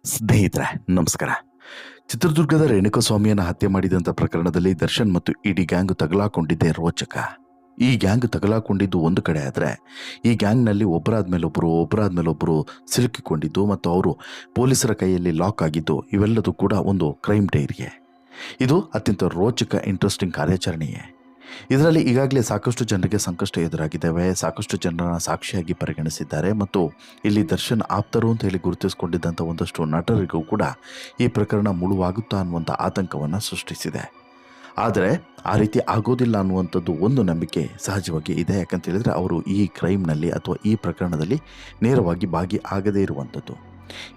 ಸ್ನೇಹಿತರೆ ನಮಸ್ಕಾರ. ಚಿತ್ರದುರ್ಗದ ರೇಣುಕಾಸ್ವಾಮಿಯನ್ನು ಹತ್ಯೆ ಮಾಡಿದಂಥ ಪ್ರಕರಣದಲ್ಲಿ ದರ್ಶನ್ ಮತ್ತು ಇಡೀ ಗ್ಯಾಂಗ್ ತಗಲಾಕೊಂಡಿದ್ದೇ ರೋಚಕ. ಈ ಗ್ಯಾಂಗ್ ತಗಲಾಕೊಂಡಿದ್ದು ಒಂದು ಕಡೆ ಆದರೆ, ಈ ಗ್ಯಾಂಗ್ನಲ್ಲಿ ಒಬ್ಬರಾದ್ಮೇಲೊಬ್ಬರು ಸಿಲುಕಿಕೊಂಡಿದ್ದು ಮತ್ತು ಅವರು ಪೊಲೀಸರ ಕೈಯಲ್ಲಿ ಲಾಕ್ ಆಗಿದ್ದು, ಇವೆಲ್ಲದೂ ಕೂಡ ಒಂದು ಕ್ರೈಮ್ ಡೈರಿಗೆ. ಇದು ಅತ್ಯಂತ ರೋಚಕ ಇಂಟ್ರೆಸ್ಟಿಂಗ್ ಕಾರ್ಯಾಚರಣೆಯೇ. ಇದರಲ್ಲಿ ಈಗಾಗಲೇ ಸಾಕಷ್ಟು ಜನರಿಗೆ ಸಂಕಷ್ಟ ಎದುರಾಗಿದ್ದಾವೆ, ಸಾಕಷ್ಟು ಜನರನ್ನ ಸಾಕ್ಷಿಯಾಗಿ ಪರಿಗಣಿಸಿದ್ದಾರೆ ಮತ್ತು ಇಲ್ಲಿ ದರ್ಶನ್ ಆಪ್ತರು ಅಂತ ಹೇಳಿ ಗುರುತಿಸಿಕೊಂಡಿದ್ದಂಥ ಒಂದಷ್ಟು ನಟರಿಗೂ ಕೂಡ ಈ ಪ್ರಕರಣ ಮುಳುವಾಗುತ್ತಾ ಅನ್ನುವಂಥ ಆತಂಕವನ್ನು ಸೃಷ್ಟಿಸಿದೆ. ಆದರೆ ಆ ರೀತಿ ಆಗೋದಿಲ್ಲ ಅನ್ನುವಂಥದ್ದು ಒಂದು ನಂಬಿಕೆ ಸಹಜವಾಗಿ ಇದೆ. ಯಾಕಂತ ಹೇಳಿದರೆ ಅವರು ಈ ಕ್ರೈಮ್ನಲ್ಲಿ ಅಥವಾ ಈ ಪ್ರಕರಣದಲ್ಲಿ ನೇರವಾಗಿ ಭಾಗಿ ಆಗದೇ ಇರುವಂಥದ್ದು.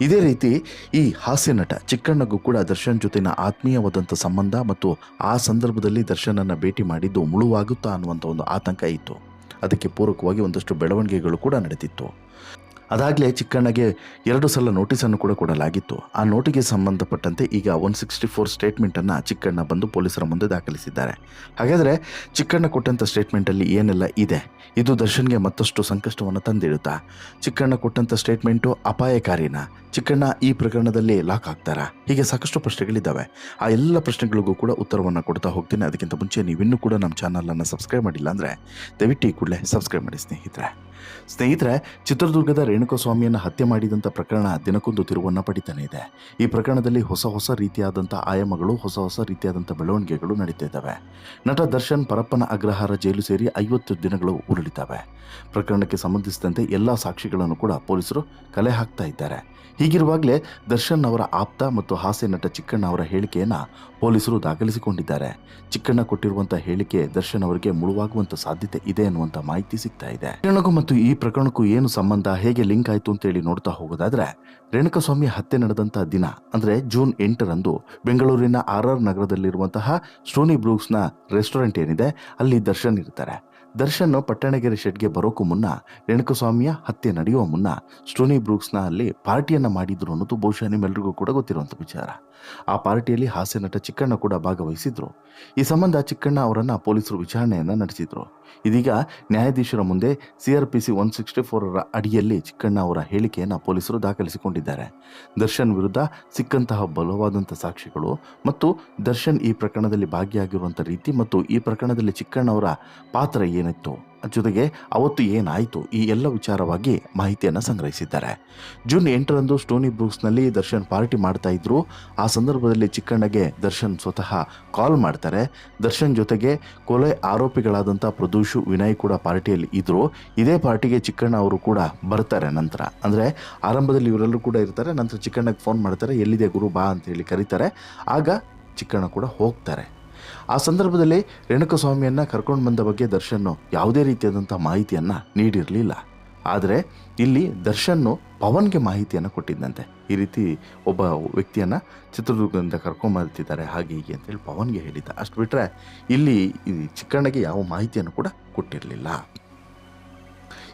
ಇದೇ ರೀತಿ ಈ ಹಾಸ್ಯ ನಟ ಚಿಕ್ಕಣ್ಣಗೂ ಕೂಡ ದರ್ಶನ್ ಜೊತೆನ ಆತ್ಮೀಯವಾದಂಥ ಸಂಬಂಧ ಮತ್ತು ಆ ಸಂದರ್ಭದಲ್ಲಿ ದರ್ಶನನ್ನು ಭೇಟಿ ಮಾಡಿದ್ದು ಮುಳುವಾಗುತ್ತಾ ಅನ್ನುವಂಥ ಒಂದು ಆತಂಕ ಇತ್ತು. ಅದಕ್ಕೆ ಪೂರಕವಾಗಿ ಒಂದಷ್ಟು ಬೆಳವಣಿಗೆಗಳು ಕೂಡ ನಡೆದಿತ್ತು. ಅದಾಗಲೇ ಚಿಕ್ಕಣ್ಣಗೆ 2 ಸಲ ನೋಟಿಸನ್ನು ಕೂಡ ಕೊಡಲಾಗಿತ್ತು. ಆ ನೋಟಿಗೆ ಸಂಬಂಧಪಟ್ಟಂತೆ ಈಗ 164 ಸ್ಟೇಟ್ಮೆಂಟನ್ನು ಚಿಕ್ಕಣ್ಣ ಬಂದು ಪೊಲೀಸರ ಮುಂದೆ ದಾಖಲಿಸಿದ್ದಾರೆ. ಹಾಗಾದರೆ ಚಿಕ್ಕಣ್ಣ ಕೊಟ್ಟಂಥ ಸ್ಟೇಟ್ಮೆಂಟಲ್ಲಿ ಏನೆಲ್ಲ ಇದೆ? ಇದು ದರ್ಶನ್ಗೆ ಮತ್ತಷ್ಟು ಸಂಕಷ್ಟವನ್ನು ತಂದಿಡುತ್ತಾ? ಚಿಕ್ಕಣ್ಣ ಕೊಟ್ಟಂಥ ಸ್ಟೇಟ್ಮೆಂಟು ಅಪಾಯಕಾರಿನಾ? ಚಿಕ್ಕಣ್ಣ ಈ ಪ್ರಕರಣದಲ್ಲಿ ಲಾಕ್ ಆಗ್ತಾರಾ? ಹೀಗೆ ಸಾಕಷ್ಟು ಪ್ರಶ್ನೆಗಳಿದ್ದಾವೆ. ಆ ಎಲ್ಲ ಪ್ರಶ್ನೆಗಳಿಗೂ ಕೂಡ ಉತ್ತರವನ್ನು ಕೊಡ್ತಾ ಹೋಗ್ತೀನಿ. ಅದಕ್ಕಿಂತ ಮುಂಚೆ ನೀವಿನ್ನೂ ಕೂಡ ನಮ್ಮ ಚಾನಲನ್ನು ಸಬ್ಸ್ಕ್ರೈಬ್ ಮಾಡಿಲ್ಲ ಅಂದರೆ ದಯವಿಟ್ಟು ಈ ಕೂಡಲೇ ಸಬ್ಸ್ಕ್ರೈಬ್ ಮಾಡಿ ಸ್ನೇಹಿತರೆ. ಚಿತ್ರದುರ್ಗದ ರೇಣುಕಾಸ್ವಾಮಿಯನ್ನು ಹತ್ಯೆ ಮಾಡಿದಂಥ ಪ್ರಕರಣ ದಿನಕ್ಕೊಂದು ತಿರುವನ್ನು ಪಡಿತಾನೆ ಇದೆ. ಈ ಪ್ರಕರಣದಲ್ಲಿ ಹೊಸ ರೀತಿಯಾದಂಥ ಆಯಾಮಗಳು, ಹೊಸ ರೀತಿಯಾದಂಥ ಬೆಳವಣಿಗೆಗಳು ನಡೀತಾ ಇದ್ದಾವೆ. ನಟ ದರ್ಶನ್ ಪರಪ್ಪನ ಅಗ್ರಹಾರ ಜೈಲು ಸೇರಿ 50 ದಿನಗಳು ಉರುಳಿದ್ದಾವೆ. ಪ್ರಕರಣಕ್ಕೆ ಸಂಬಂಧಿಸಿದಂತೆ ಎಲ್ಲ ಸಾಕ್ಷಿಗಳನ್ನು ಕೂಡ ಪೊಲೀಸರು ಕಲೆ ಹಾಕ್ತಾ ಇದ್ದಾರೆ. ಹೀಗಿರುವಾಗಲೇ ದರ್ಶನ್ ಅವರ ಆಪ್ತ ಮತ್ತು ಹಾಸ್ಯ ನಟ ಚಿಕ್ಕಣ್ಣ ಅವರ ಹೇಳಿಕೆಯನ್ನು ಪೊಲೀಸರು ದಾಖಲಿಸಿಕೊಂಡಿದ್ದಾರೆ. ಚಿಕ್ಕಣ್ಣ ಕೊಟ್ಟಿರುವಂಥ ಹೇಳಿಕೆ ದರ್ಶನ್ ಅವರಿಗೆ ಮುಳುವಾಗುವಂಥ ಸಾಧ್ಯತೆ ಇದೆ ಅನ್ನುವಂಥ ಮಾಹಿತಿ ಸಿಗ್ತಾ ಇದೆ. ಚಿಕ್ಕಣ್ಣಗೂ ಮತ್ತು ಈ ಪ್ರಕರಣಕ್ಕೂ ಏನು ಸಂಬಂಧ, ಹೇಗೆ ಲಿಂಕ್ ಆಯಿತು ಅಂತೇಳಿ ನೋಡ್ತಾ ಹೋಗೋದಾದ್ರೆ, ರೇಣುಕಾಸ್ವಾಮಿ ಹತ್ಯೆ ನಡೆದಂಥ ದಿನ ಅಂದರೆ ಜೂನ್ 8ರಂದು ಬೆಂಗಳೂರಿನ RR ನಗರದಲ್ಲಿರುವಂತಹ ಸ್ಟೋನಿ ಬ್ರೂಕ್ಸ್ನ ರೆಸ್ಟೋರೆಂಟ್ ಏನಿದೆ ಅಲ್ಲಿ ದರ್ಶನ್ ಇರ್ತಾರೆ. ದರ್ಶನ್ ಪಟ್ಟಣಗೆರೆ ಶೆಡ್ಗೆ ಬರೋಕ್ಕೂ ಮುನ್ನ, ರೇಣುಕಾಸ್ವಾಮಿಯ ಹತ್ಯೆ ನಡೆಯುವ ಮುನ್ನ ಸ್ಟೋನಿ ಬ್ರೂಕ್ಸ್ನ ಅಲ್ಲಿ ಪಾರ್ಟಿಯನ್ನು ಮಾಡಿದ್ರು ಅನ್ನೋದು ಬಹುಶಃ ನಿಮ್ಮೆಲ್ಲರಿಗೂ ಕೂಡ ಗೊತ್ತಿರುವಂಥ ವಿಚಾರ. ಆ ಪಾರ್ಟಿಯಲ್ಲಿ ಹಾಸ್ಯ ನಟ ಚಿಕ್ಕಣ್ಣ ಕೂಡ ಭಾಗವಹಿಸಿದ್ರು. ಈ ಸಂಬಂಧ ಚಿಕ್ಕಣ್ಣ ಅವರನ್ನು ಪೊಲೀಸರು ವಿಚಾರಣೆಯನ್ನು ನಡೆಸಿದ್ರು. ಇದೀಗ ನ್ಯಾಯಾಧೀಶರ ಮುಂದೆ CRPC 164ರ ಅಡಿಯಲ್ಲಿ ಚಿಕ್ಕಣ್ಣ ಅವರ ಹೇಳಿಕೆಯನ್ನು ಪೊಲೀಸರು ದಾಖಲಿಸಿಕೊಂಡಿದ್ದಾರೆ. ದರ್ಶನ್ ವಿರುದ್ಧ ಸಿಕ್ಕಂತಹ ಬಲವಾದಂಥ ಸಾಕ್ಷಿಗಳು ಮತ್ತು ದರ್ಶನ್ ಈ ಪ್ರಕರಣದಲ್ಲಿ ಭಾಗಿಯಾಗಿರುವಂಥ ರೀತಿ ಮತ್ತು ಈ ಪ್ರಕರಣದಲ್ಲಿ ಚಿಕ್ಕಣ್ಣ ಅವರ ಪಾತ್ರ ಏನಿತ್ತು, ಜೊತೆಗೆ ಅವತ್ತು ಏನಾಯಿತು, ಈ ಎಲ್ಲ ವಿಚಾರವಾಗಿ ಮಾಹಿತಿಯನ್ನು ಸಂಗ್ರಹಿಸಿದ್ದಾರೆ. ಜೂನ್ 8ರಂದು ಸ್ಟೋನಿ ಬ್ರೂಕ್ಸ್ನಲ್ಲಿ ದರ್ಶನ್ ಪಾರ್ಟಿ ಮಾಡ್ತಾ ಇದ್ರು. ಆ ಸಂದರ್ಭದಲ್ಲಿ ಚಿಕ್ಕಣ್ಣಗೆ ದರ್ಶನ್ ಸ್ವತಃ ಕಾಲ್ ಮಾಡ್ತಾರೆ. ದರ್ಶನ್ ಜೊತೆಗೆ ಕೊಲೆ ಆರೋಪಿಗಳಾದಂಥ ಪ್ರದೂಷ್, ವಿನಯ್ ಕೂಡ ಪಾರ್ಟಿಯಲ್ಲಿ ಇದ್ರು. ಇದೇ ಪಾರ್ಟಿಗೆ ಚಿಕ್ಕಣ್ಣ ಅವರು ಕೂಡ ಬರ್ತಾರೆ. ನಂತರ ಅಂದರೆ ಆರಂಭದಲ್ಲಿ ಇವರೆಲ್ಲರೂ ಕೂಡ ಇರ್ತಾರೆ. ನಂತರ ಚಿಕ್ಕಣ್ಣಗೆ ಫೋನ್ ಮಾಡ್ತಾರೆ, ಎಲ್ಲಿದೆ ಗುರು ಬಾ ಅಂತೇಳಿ ಕರೀತಾರೆ. ಆಗ ಚಿಕ್ಕಣ್ಣ ಕೂಡ ಹೋಗ್ತಾರೆ. ಆ ಸಂದರ್ಭದಲ್ಲಿ ರೇಣುಕಾಸ್ವಾಮಿಯನ್ನು ಕರ್ಕೊಂಡು ಬಂದ ಬಗ್ಗೆ ದರ್ಶನ್ ಯಾವುದೇ ರೀತಿಯಾದಂಥ ಮಾಹಿತಿಯನ್ನು ನೀಡಿರಲಿಲ್ಲ. ಆದರೆ ಇಲ್ಲಿ ದರ್ಶನ್ ಪವನ್ಗೆ ಮಾಹಿತಿಯನ್ನು ಕೊಟ್ಟಿದ್ದಂತೆ. ಈ ರೀತಿ ಒಬ್ಬ ವ್ಯಕ್ತಿಯನ್ನು ಚಿತ್ರದುರ್ಗದಿಂದ ಕರ್ಕೊಂಬರ್ತಿದ್ದಾರೆ ಹಾಗೆ ಹೀಗೆ ಅಂತೇಳಿ ಪವನ್ಗೆ ಹೇಳಿದ್ದ. ಅಷ್ಟು ಬಿಟ್ಟರೆ ಇಲ್ಲಿ ಚಿಕ್ಕಣ್ಣಗೆ ಯಾವ ಮಾಹಿತಿಯನ್ನು ಕೂಡ ಕೊಟ್ಟಿರಲಿಲ್ಲ.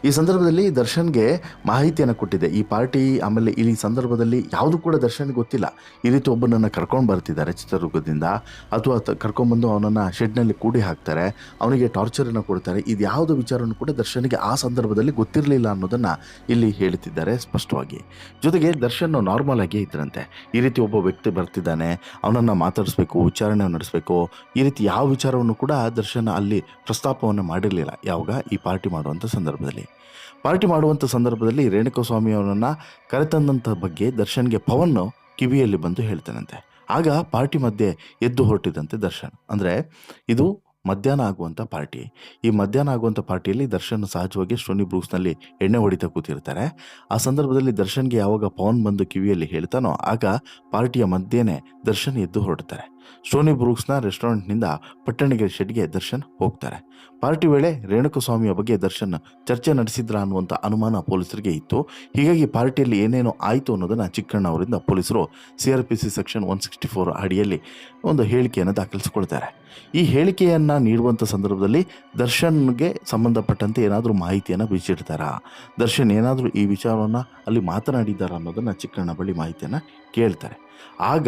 ಈ ಸಂದರ್ಭದಲ್ಲಿ ದರ್ಶನ್ಗೆ ಮಾಹಿತಿಯನ್ನು ಕೊಟ್ಟಿದೆ ಈ ಪಾರ್ಟಿ. ಆಮೇಲೆ ಈ ಸಂದರ್ಭದಲ್ಲಿ ಯಾವುದು ಕೂಡ ದರ್ಶನ್ಗೆ ಗೊತ್ತಿಲ್ಲ. ಈ ರೀತಿ ಒಬ್ಬನನ್ನು ಕರ್ಕೊಂಡು ಬರ್ತಿದ್ದಾರೆ ಚಿತ್ರದುರ್ಗದಿಂದ, ಅಥವಾ ಕರ್ಕೊಂಡ್ಬಂದು ಅವನನ್ನು ಶೆಡ್ನಲ್ಲಿ ಕೂಡಿ ಹಾಕ್ತಾರೆ, ಅವನಿಗೆ ಟಾರ್ಚರನ್ನು ಕೊಡ್ತಾರೆ. ಇದು ಯಾವುದೋ ವಿಚಾರವನ್ನು ಕೂಡ ದರ್ಶನ್ಗೆ ಆ ಸಂದರ್ಭದಲ್ಲಿ ಗೊತ್ತಿರಲಿಲ್ಲ ಅನ್ನೋದನ್ನು ಇಲ್ಲಿ ಹೇಳ್ತಿದ್ದಾರೆ ಸ್ಪಷ್ಟವಾಗಿ. ಜೊತೆಗೆ ದರ್ಶನ್ ನಾರ್ಮಲ್ ಆಗಿ ಇದ್ರಂತೆ. ಈ ರೀತಿ ಒಬ್ಬ ವ್ಯಕ್ತಿ ಬರ್ತಿದ್ದಾನೆ, ಅವನನ್ನು ಮಾತಾಡಿಸ್ಬೇಕು, ವಿಚಾರಣೆ ನಡೆಸಬೇಕು, ಈ ರೀತಿ ಯಾವ ವಿಚಾರವನ್ನು ಕೂಡ ದರ್ಶನ್ ಅಲ್ಲಿ ಪ್ರಸ್ತಾಪವನ್ನು ಮಾಡಿರಲಿಲ್ಲ. ಯಾವಾಗ ಈ ಪಾರ್ಟಿ ಮಾಡುವಂಥ ಸಂದರ್ಭದಲ್ಲಿ ರೇಣುಕಾಸ್ವಾಮಿ ಅವರನ್ನು ಕರೆತಂದಂಥ ಬಗ್ಗೆ ದರ್ಶನ್ಗೆ ಪವನ್ ಕಿವಿಯಲ್ಲಿ ಬಂದು ಹೇಳ್ತಾನಂತೆ. ಆಗ ಪಾರ್ಟಿ ಮಧ್ಯೆ ಎದ್ದು ಹೊರಟಿದಂತೆ ದರ್ಶನ್. ಅಂದರೆ ಇದು ಮಧ್ಯಾಹ್ನ ಆಗುವಂಥ ಪಾರ್ಟಿ. ಈ ಮಧ್ಯಾಹ್ನ ಆಗುವಂಥ ಪಾರ್ಟಿಯಲ್ಲಿ ದರ್ಶನ್ ಸಹಜವಾಗಿ ಸ್ಟೋನಿ ಬ್ರೂಕ್ಸ್ನಲ್ಲಿ ಎಣ್ಣೆ ಹೊಡಿತಾ ಕೂತಿರ್ತಾರೆ. ಆ ಸಂದರ್ಭದಲ್ಲಿ ದರ್ಶನ್ಗೆ ಯಾವಾಗ ಪವನ್ ಬಂದು ಕಿವಿಯಲ್ಲಿ ಹೇಳ್ತಾನೋ ಆಗ ಪಾರ್ಟಿಯ ಮಧ್ಯೆನೇ ದರ್ಶನ್ ಎದ್ದು ಹೊರಡ್ತಾರೆ. ಸ್ಟೋನಿ ಬ್ರೂಕ್ಸ್ನ ರೆಸ್ಟೋರೆಂಟ್ನಿಂದ ಪಟ್ಟಣಗೆರೆ ಶೆಡ್ಗೆ ದರ್ಶನ್ ಹೋಗ್ತಾರೆ. ಪಾರ್ಟಿ ವೇಳೆ ರೇಣುಕಾಸ್ವಾಮಿಯ ಬಗ್ಗೆ ದರ್ಶನ್ ಚರ್ಚೆ ನಡೆಸಿದ್ರ ಅನ್ನುವಂಥ ಅನುಮಾನ ಪೊಲೀಸರಿಗೆ ಇತ್ತು. ಹೀಗಾಗಿ ಪಾರ್ಟಿಯಲ್ಲಿ ಏನೇನೋ ಆಯಿತು ಅನ್ನೋದನ್ನು ಚಿಕ್ಕಣ್ಣ ಅವರಿಂದ ಪೊಲೀಸರು CRPC ಸೆಕ್ಷನ್ 164 ಅಡಿಯಲ್ಲಿ ಒಂದು ಹೇಳಿಕೆಯನ್ನು ದಾಖಲಿಸಿಕೊಳ್ತಾರೆ. ಈ ಹೇಳಿಕೆಯನ್ನು ನೀಡುವಂಥ ಸಂದರ್ಭದಲ್ಲಿ ದರ್ಶನ್ಗೆ ಸಂಬಂಧಪಟ್ಟಂತೆ ಏನಾದರೂ ಮಾಹಿತಿಯನ್ನು ಬಿಚ್ಚಿಡ್ತಾರಾ, ದರ್ಶನ್ ಏನಾದರೂ ಈ ವಿಚಾರವನ್ನು ಅಲ್ಲಿ ಮಾತನಾಡಿದ್ದಾರಾ ಅನ್ನೋದನ್ನು ಚಿಕ್ಕಣ್ಣ ಬಳಿ ಮಾಹಿತಿಯನ್ನು ಕೇಳ್ತಾರೆ. ಆಗ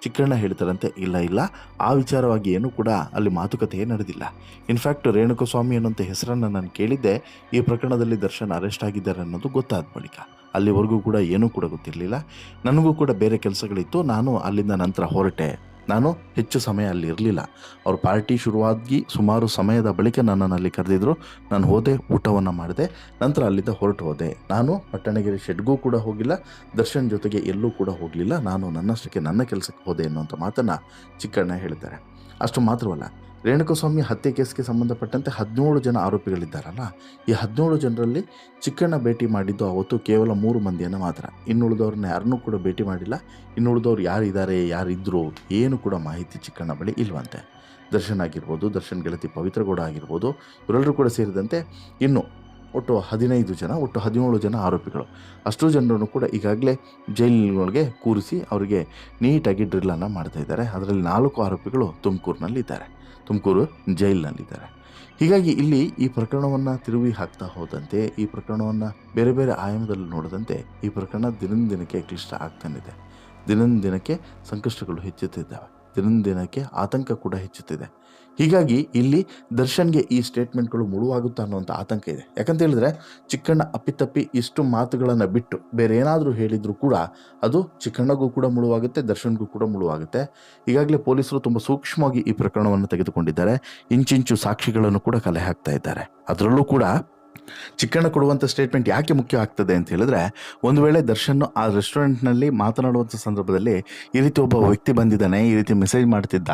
ಚಿಕ್ಕಣ್ಣ ಹೇಳ್ತಾರಂತೆ, ಇಲ್ಲ ಆ ವಿಚಾರವಾಗಿ ಏನೂ ಕೂಡ ಅಲ್ಲಿ ಮಾತುಕತೆ ನಡೆದಿಲ್ಲ. ಇನ್ಫ್ಯಾಕ್ಟ್ ರೇಣುಕಾಸ್ವಾಮಿ ಅನ್ನೋಂಥ ಹೆಸರನ್ನು ನಾನು ಕೇಳಿದ್ದೆ ಈ ಪ್ರಕರಣದಲ್ಲಿ ದರ್ಶನ್ ಅರೆಸ್ಟ್ ಆಗಿದ್ದಾರೆ ಅನ್ನೋದು ಗೊತ್ತಾದ ಬಳಿಕ. ಅಲ್ಲಿವರೆಗೂ ಕೂಡ ಏನೂ ಕೂಡ ಗೊತ್ತಿರಲಿಲ್ಲ. ನನಗೂ ಕೂಡ ಬೇರೆ ಕೆಲಸಗಳಿತ್ತು. ನಾನು ಅಲ್ಲಿಂದ ನಂತರ ಹೊರಟೆ. ನಾನು ಹೆಚ್ಚು ಸಮಯ ಅಲ್ಲಿ ಇರಲಿಲ್ಲ. ಅವ್ರ ಪಾರ್ಟಿ ಶುರುವಾಗಿ ಸುಮಾರು ಸಮಯದ ಬಳಿಕ ನನ್ನನ್ನು ಅಲ್ಲಿ ಕರೆದಿದ್ರು. ನಾನು ಹೋದೆ, ಊಟವನ್ನು ಮಾಡಿದೆ, ನಂತರ ಅಲ್ಲಿಂದ ಹೊರಟು ಹೋದೆ. ನಾನು ಪಟ್ಟಣಗೆರೆ ಶೆಡ್ಗೂ ಕೂಡ ಹೋಗಿಲ್ಲ, ದರ್ಶನ್ ಜೊತೆಗೆ ಎಲ್ಲೂ ಕೂಡ ಹೋಗಲಿಲ್ಲ. ನಾನು ನನ್ನಷ್ಟಕ್ಕೆ ನನ್ನ ಕೆಲಸಕ್ಕೆ ಹೋದೆ ಅನ್ನುವಂಥ ಮಾತನ್ನು ಚಿಕ್ಕಣ್ಣ ಹೇಳಿದ್ದಾರೆ. ಅಷ್ಟು ಮಾತ್ರವಲ್ಲ, ರೇಣುಕಾಸ್ವಾಮಿ ಹತ್ಯೆ ಕೇಸ್ಗೆ ಸಂಬಂಧಪಟ್ಟಂತೆ 17 ಜನ ಆರೋಪಿಗಳಿದ್ದಾರಲ್ಲ, ಈ 17 ಜನರಲ್ಲಿ ಚಿಕ್ಕಣ್ಣ ಭೇಟಿ ಮಾಡಿದ್ದು ಅವತ್ತು ಕೇವಲ 3 ಮಂದಿಯನ್ನು ಮಾತ್ರ. ಇನ್ನುಳಿದವ್ರನ್ನ ಯಾರನ್ನೂ ಕೂಡ ಭೇಟಿ ಮಾಡಿಲ್ಲ. ಇನ್ನುಳಿದವ್ರು ಯಾರಿದ್ದಾರೆ, ಯಾರಿದ್ದರು, ಏನು ಕೂಡ ಮಾಹಿತಿ ಚಿಕ್ಕಣ್ಣ ಬಳಿ ಇಲ್ವಂತೆ. ದರ್ಶನ್ ಆಗಿರ್ಬೋದು, ದರ್ಶನ್ ಗೆಳತಿ ಪವಿತ್ರಗೌಡ ಆಗಿರ್ಬೋದು, ಇವರೆಲ್ಲರೂ ಕೂಡ ಸೇರಿದಂತೆ ಇನ್ನು ಒಟ್ಟು 15 ಜನ, ಒಟ್ಟು 17 ಜನ ಆರೋಪಿಗಳು. ಅಷ್ಟು ಜನರನ್ನು ಕೂಡ ಈಗಾಗಲೇ ಜೈಲಿನೊಳಗೆ ಕೂರಿಸಿ ಅವರಿಗೆ ನೀಟಾಗಿ ಡ್ರಿಲ್ಲನ್ನು ಮಾಡ್ತಾ ಇದ್ದಾರೆ. ಅದರಲ್ಲಿ 4 ಆರೋಪಿಗಳು ತುಮಕೂರು ಜೈಲಿನಲ್ಲಿದ್ದಾರೆ. ಹೀಗಾಗಿ ಇಲ್ಲಿ ಈ ಪ್ರಕರಣವನ್ನು ತಿರುವಿ ಹಾಕ್ತಾ ಹೋದಂತೆ, ಈ ಪ್ರಕರಣವನ್ನು ಬೇರೆ ಬೇರೆ ಆಯಾಮದಲ್ಲಿ ನೋಡಿದಂತೆ ಈ ಪ್ರಕರಣ ದಿನಕ್ಕೆ ಕ್ಲಿಷ್ಟ ಆಗ್ತಾನಿದೆ. ದಿನಕ್ಕೆ ಸಂಕಷ್ಟಗಳು ಹೆಚ್ಚುತ್ತಿದ್ದಾವೆ, ದಿನಕ್ಕೆ ಆತಂಕ ಕೂಡ ಹೆಚ್ಚುತ್ತಿದೆ. ಹೀಗಾಗಿ ಇಲ್ಲಿ ದರ್ಶನ್ಗೆ ಈ ಸ್ಟೇಟ್ಮೆಂಟ್ಗಳು ಮುಳುವಾಗುತ್ತಾ ಅನ್ನುವಂಥ ಆತಂಕ ಇದೆ. ಯಾಕಂತ ಹೇಳಿದ್ರೆ ಚಿಕ್ಕಣ್ಣ ಅಪ್ಪಿತಪ್ಪಿ ಇಷ್ಟು ಮಾತುಗಳನ್ನು ಬಿಟ್ಟು ಬೇರೆ ಏನಾದರೂ ಹೇಳಿದರೂ ಕೂಡ ಅದು ಚಿಕ್ಕಣ್ಣಗೂ ಕೂಡ ಮುಳುವಾಗುತ್ತೆ, ದರ್ಶನ್ಗೂ ಕೂಡ ಮುಳುವಾಗುತ್ತೆ. ಈಗಾಗಲೇ ಪೊಲೀಸರು ತುಂಬ ಸೂಕ್ಷ್ಮವಾಗಿ ಈ ಪ್ರಕರಣವನ್ನು ತೆಗೆದುಕೊಂಡಿದ್ದಾರೆ. ಇಂಚಿಂಚು ಸಾಕ್ಷಿಗಳನ್ನು ಕೂಡ ಕಲೆ ಹಾಕ್ತಾ ಇದ್ದಾರೆ. ಅದರಲ್ಲೂ ಕೂಡ ಚಿಕ್ಕಣ್ಣ ಕೊಡುವಂಥ ಸ್ಟೇಟ್ಮೆಂಟ್ ಯಾಕೆ ಮುಖ್ಯ ಆಗ್ತದೆ ಅಂತ ಹೇಳಿದ್ರೆ, ಒಂದು ವೇಳೆ ದರ್ಶನ್ ಆ ರೆಸ್ಟೋರೆಂಟ್ನಲ್ಲಿ ಮಾತನಾಡುವಂಥ ಸಂದರ್ಭದಲ್ಲಿ ಈ ರೀತಿ ಒಬ್ಬ ವ್ಯಕ್ತಿ ಬಂದಿದ್ದಾನೆ, ಈ ರೀತಿ ಮೆಸೇಜ್ ಮಾಡ್ತಿದ್ದ,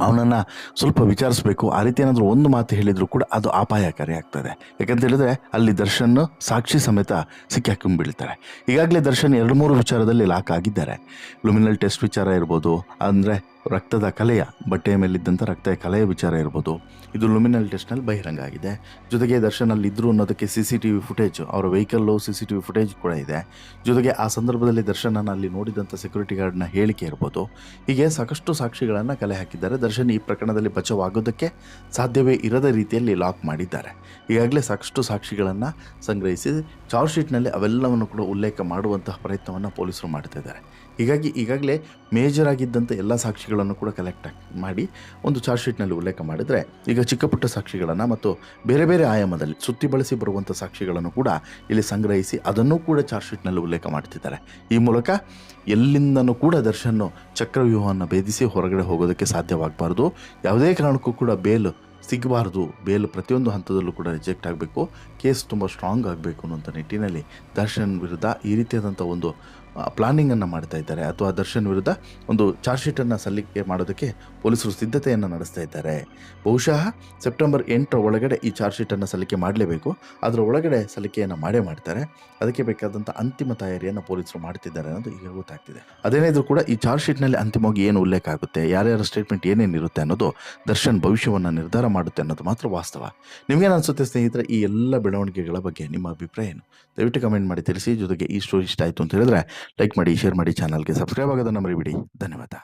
ಅವನನ್ನು ಸ್ವಲ್ಪ ವಿಚಾರಿಸಬೇಕು, ಆ ರೀತಿ ಏನಾದರೂ ಒಂದು ಮಾತು ಹೇಳಿದರೂ ಕೂಡ ಅದು ಅಪಾಯಕಾರಿ ಆಗ್ತದೆ. ಯಾಕಂತ ಹೇಳಿದ್ರೆ ಅಲ್ಲಿ ದರ್ಶನ್ ಸಾಕ್ಷಿ ಸಮೇತ ಸಿಕ್ಕಾಕೊಂಡ್ಬೀಳ್ತಾರೆ. ಈಗಾಗಲೇ ದರ್ಶನ್ 2-3 ವಿಚಾರದಲ್ಲಿ ಲಾಕ್ ಆಗಿದ್ದಾರೆ. ಲುಮಿನಲ್ ಟೆಸ್ಟ್ ವಿಚಾರ ಇರ್ಬೋದು, ಅಂದರೆ ರಕ್ತದ ಕಲೆಯ ಬಟ್ಟೆಯ ಮೇಲಿದ್ದಂಥ ರಕ್ತದ ಕಲೆಯ ವಿಚಾರ ಇರ್ಬೋದು, ಇದು ಲುಮಿನಲ್ ಟೆಸ್ಟ್ನಲ್ಲಿ ಬಹಿರಂಗ ಆಗಿದೆ. ಜೊತೆಗೆ ದರ್ಶನ್ ಅಲ್ಲಿ ಇದ್ರು ಅನ್ನೋದಕ್ಕೆ CCTV ಫುಟೇಜ್, ಅವರ ವೆಹಿಕಲ್ಲು CCTV ಫುಟೇಜ್ ಕೂಡ ಇದೆ. ಜೊತೆಗೆ ಆ ಸಂದರ್ಭದಲ್ಲಿ ದರ್ಶನನ್ನು ಅಲ್ಲಿ ನೋಡಿದಂಥ ಸೆಕ್ಯೂರಿಟಿ ಗಾರ್ಡ್ನ ಹೇಳಿಕೆ ಇರ್ಬೋದು. ಹೀಗೆ ಸಾಕಷ್ಟು ಸಾಕ್ಷಿಗಳನ್ನು ಕಲೆ ಹಾಕಿದ್ದಾರೆ. ದರ್ಶನ್ ಈ ಪ್ರಕರಣದಲ್ಲಿ ಬಚಾವಾಗೋದಕ್ಕೆ ಸಾಧ್ಯವೇ ಇರದ ರೀತಿಯಲ್ಲಿ ಲಾಕ್ ಮಾಡಿದ್ದಾರೆ. ಈಗಾಗಲೇ ಸಾಕಷ್ಟು ಸಾಕ್ಷಿಗಳನ್ನು ಸಂಗ್ರಹಿಸಿ ಚಾರ್ಜ್ ಶೀಟ್ನಲ್ಲಿ ಅವೆಲ್ಲವನ್ನು ಕೂಡ ಉಲ್ಲೇಖ ಮಾಡುವಂತಹ ಪ್ರಯತ್ನವನ್ನು ಪೊಲೀಸರು ಮಾಡ್ತಾ ಇದ್ದಾರೆ. ಹೀಗಾಗಿ ಈಗಾಗಲೇ ಮೇಜರ್ ಆಗಿದ್ದಂಥ ಎಲ್ಲ ಸಾಕ್ಷಿಗಳನ್ನು ಕೂಡ ಕಲೆಕ್ಟ್ ಮಾಡಿ ಒಂದು ಚಾರ್ಜ್ ಶೀಟ್ನಲ್ಲಿ ಉಲ್ಲೇಖ ಮಾಡಿದರೆ, ಈಗ ಚಿಕ್ಕ ಪುಟ್ಟ ಸಾಕ್ಷಿಗಳನ್ನು ಮತ್ತು ಬೇರೆ ಬೇರೆ ಆಯಾಮದಲ್ಲಿ ಸುತ್ತಿ ಬಳಸಿ ಬರುವಂಥ ಸಾಕ್ಷಿಗಳನ್ನು ಕೂಡ ಇಲ್ಲಿ ಸಂಗ್ರಹಿಸಿ ಅದನ್ನು ಕೂಡ ಚಾರ್ಜ್ ಶೀಟ್ನಲ್ಲಿ ಉಲ್ಲೇಖ ಮಾಡ್ತಿದ್ದಾರೆ. ಈ ಮೂಲಕ ಎಲ್ಲಿಂದನೂ ಕೂಡ ದರ್ಶನ್ ಚಕ್ರವ್ಯೂಹವನ್ನು ಭೇದಿಸಿ ಹೊರಗಡೆ ಹೋಗೋದಕ್ಕೆ ಸಾಧ್ಯವಾಗಬಾರ್ದು. ಯಾವುದೇ ಕಾರಣಕ್ಕೂ ಕೂಡ ಬೇಲ್ ಸಿಗಬಾರ್ದು. ಬೇಲ್ ಪ್ರತಿಯೊಂದು ಹಂತದಲ್ಲೂ ಕೂಡ ರಿಜೆಕ್ಟ್ ಆಗಬೇಕು. ಕೇಸ್ ತುಂಬ ಸ್ಟ್ರಾಂಗ್ ಆಗಬೇಕು ಅನ್ನೋಂಥ ನಿಟ್ಟಿನಲ್ಲಿ ದರ್ಶನ್ ವಿರುದ್ಧ ಈ ರೀತಿಯಾದಂಥ ಒಂದು ಪ್ಲಾನಿಂಗನ್ನು ಮಾಡ್ತಾ ಇದ್ದಾರೆ, ಅಥವಾ ದರ್ಶನ್ ವಿರುದ್ಧ ಒಂದು ಚಾರ್ಜ್ ಶೀಟನ್ನು ಸಲ್ಲಿಕೆ ಮಾಡೋದಕ್ಕೆ ಪೊಲೀಸರು ಸಿದ್ಧತೆಯನ್ನು ನಡೆಸ್ತಾ ಇದ್ದಾರೆ. ಬಹುಶಃ ಸೆಪ್ಟೆಂಬರ್ 8ರ ಒಳಗಡೆ ಈ ಚಾರ್ಜ್ ಶೀಟನ್ನು ಸಲ್ಲಿಕೆ ಮಾಡಲೇಬೇಕು. ಅದರ ಒಳಗಡೆ ಸಲ್ಲಿಕೆಯನ್ನು ಮಾಡ್ತಾರೆ. ಅದಕ್ಕೆ ಬೇಕಾದಂಥ ಅಂತಿಮ ತಯಾರಿಯನ್ನು ಪೊಲೀಸರು ಮಾಡ್ತಿದ್ದಾರೆ ಅನ್ನೋದು ಈಗ ಗೊತ್ತಾಗ್ತಿದೆ. ಅದೇನಿದ್ರು ಕೂಡ ಈ ಚಾರ್ಜ್ ಶೀಟ್ನಲ್ಲಿ ಅಂತಿಮವಾಗಿ ಏನು ಉಲ್ಲೇಖ ಆಗುತ್ತೆ, ಯಾರ್ಯಾರ ಸ್ಟೇಟ್ಮೆಂಟ್ ಏನೇನಿರುತ್ತೆ ಅನ್ನೋದು ದರ್ಶನ್ ಭವಿಷ್ಯವನ್ನು ನಿರ್ಧಾರ ಮಾಡುತ್ತೆ ಅನ್ನೋದು ಮಾತ್ರ ವಾಸ್ತವ. ನಿಮಗೇನು ಅನಿಸುತ್ತೆ ಸ್ನೇಹಿತರೆ, ಈ ಎಲ್ಲ ಬೆಳವಣಿಗೆಗಳ ಬಗ್ಗೆ ನಿಮ್ಮ ಅಭಿಪ್ರಾಯ ಏನು? ದಯವಿಟ್ಟು ಕಮೆಂಟ್ ಮಾಡಿ ತಿಳಿಸಿ. ಜೊತೆಗೆ ಈ ಸ್ಟೋರಿ ಇಷ್ಟ ಆಯಿತು ಅಂತ ಹೇಳಿದ್ರೆ ಲೈಕ್ ಮಾಡಿ, ಶೇರ್ ಮಾಡಿ, ಚಾನಲ್ಗೆ ಸಬ್ಸ್ಕ್ರೈಬ್ ಆಗೋದನ್ನು ಮರಿಬೇಡಿ. ಧನ್ಯವಾದ.